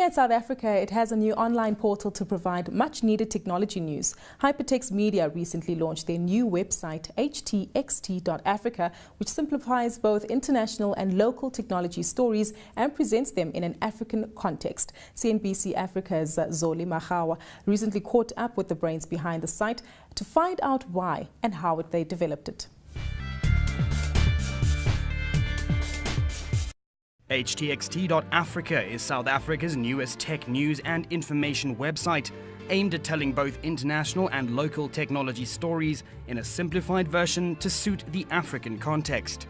In South Africa, it has a new online portal to provide much-needed technology news. Hypertext Media recently launched their new website, htxt.africa, which simplifies both international and local technology stories and presents them in an African context. CNBC Africa's Zoli Mahawa recently caught up with the brains behind the site to find out why and how they developed it. htxt.africa is South Africa's newest tech news and information website, aimed at telling both international and local technology stories in a simplified version to suit the African context.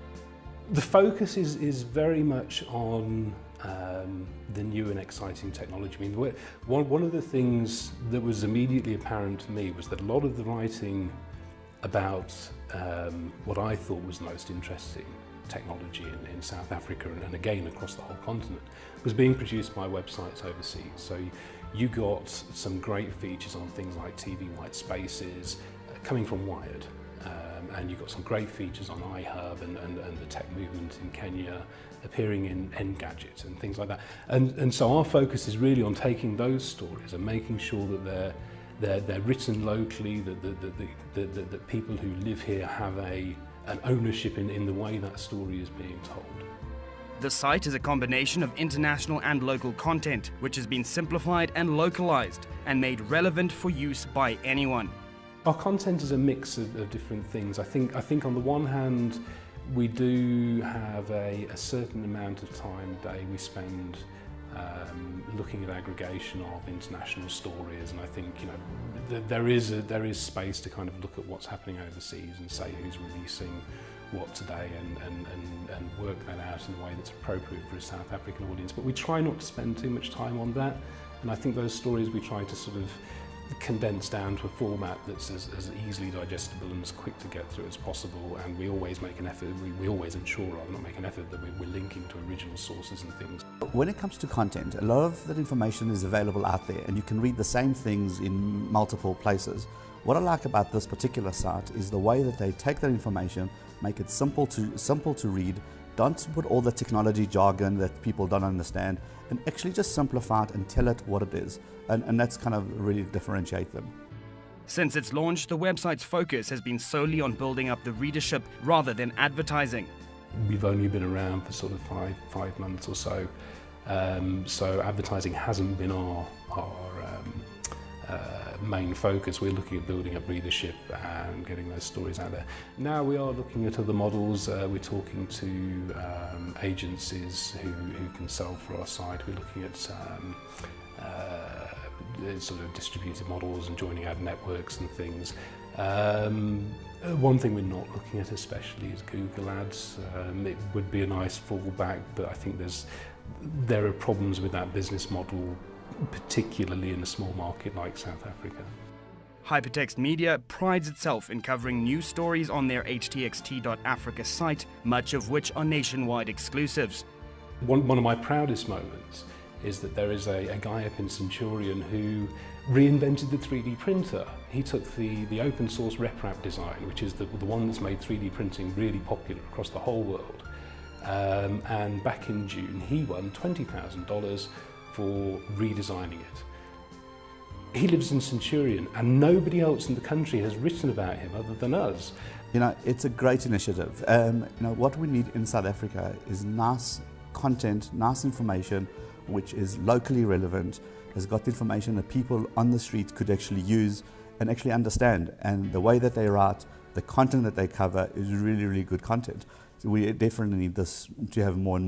The focus is very much on the new and exciting technology. I mean, one of the things that was immediately apparent to me was that a lot of the writing about what I thought was the most interesting technology in South Africa and again across the whole continent was being produced by websites overseas. So you got some great features on things like TV white spaces coming from Wired, and you got some great features on iHub and the tech movement in Kenya appearing in Engadget and things like that. And so our focus is really on taking those stories and making sure that they're written locally, that people who live here have an ownership in the way that story is being told. The site is a combination of international and local content, which has been simplified and localized and made relevant for use by anyone. Our content is a mix of different things. I think on the one hand, we do have a certain amount of time a day we spend looking at aggregation of international stories, and I think there is space to kind of look at what's happening overseas and say who's releasing what today and work that out in a way that's appropriate for a South African audience. But we try not to spend too much time on that, and I think those stories we try to sort of condense down to a format that's as easily digestible and as quick to get through as possible, and we always make an effort, we always ensure, rather not make an effort, that we're linking to original sources and things. When it comes to content, a lot of that information is available out there and you can read the same things in multiple places. What I like about this particular site is the way that they take that information, make it simple to read, don't put all the technology jargon that people don't understand, and actually just simplify it and tell it what it is. And that's kind of really differentiate them. Since its launch, the website's focus has been solely on building up the readership rather than advertising. We've only been around for sort of five months or so, so advertising hasn't been our main focus. We're looking at building up readership and getting those stories out there. Now we are looking at other models. We're talking to agencies who can sell for our site. We're looking at sort of distributed models and joining ad networks and things. One thing we're not looking at especially is Google ads. It would be a nice fallback, but I think there are problems with that business model, particularly in a small market like South Africa. Hypertext Media prides itself in covering news stories on their htxt.africa site, much of which are nationwide exclusives. One of my proudest moments is that there is a guy up in Centurion who reinvented the 3D printer. He took the open source RepRap design, which is the one that's made 3D printing really popular across the whole world. And back in June, he won $20,000 for redesigning it. He lives in Centurion and nobody else in the country has written about him other than us. It's a great initiative. What we need in South Africa is nice content, nice information, which is locally relevant, has got the information that people on the street could actually use and actually understand. And the way that they write, the content that they cover is really, really good content. So we definitely need this to have more and more.